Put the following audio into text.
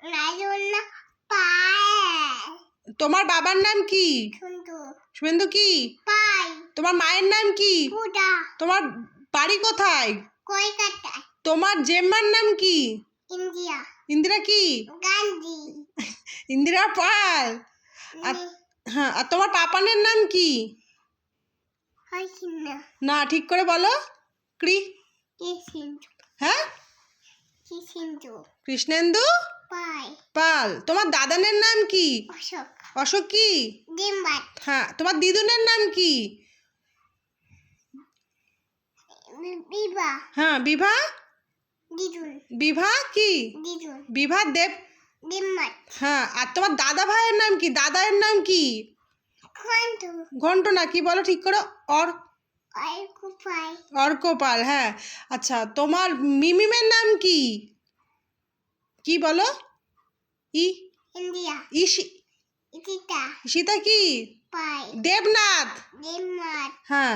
নাজুন্না পায়। তোমার বাবার নাম কি? শুনতো শুভেন্দু কি? পাই। তোমার মায়ের নাম কি? পূজা। তোমার বাড়ি কোথায়? কলকাতায়। তোমার জেম্মার নাম কি? ইন্ডিয়া। ইন্দিরা কি? গান্ধী। ইন্দিরা পাল। আর হ্যাঁ, আর তোমার পাপানের নাম কি? হয়তো না। না, ঠিক করে বলো। কি সিন্ধু। হ্যাঁ, কি সিন্ধু। কৃষ্ণেন্দু পাই। পাল। তোমার দাদানের নাম কি? অশোক। অশোক কি? ডিম্বাট। হ্যাঁ, তোমার দিদুনের নাম কি? বিভা। হ্যাঁ, বিভা। দিদুন। বিভা কি? দিদুন। বিভা দেব। ডিম্বাট। হ্যাঁ, আর তোমার দাদা ভাইয়ের নাম কি? দাদায়ের নাম কি? ঘন্টু। ঘন্ট না, কি বলো ঠিক করে? অর্ক পাই। অর্কপাল। হ্যাঁ, আচ্ছা, তোমার মিমিমের নাম কি? কি বলো? ইন্ডিয়া। ইশি ইতিতা। ঈশিতা কি? পাই। দেবনাথ। ডিম্বাট। হ্যাঁ।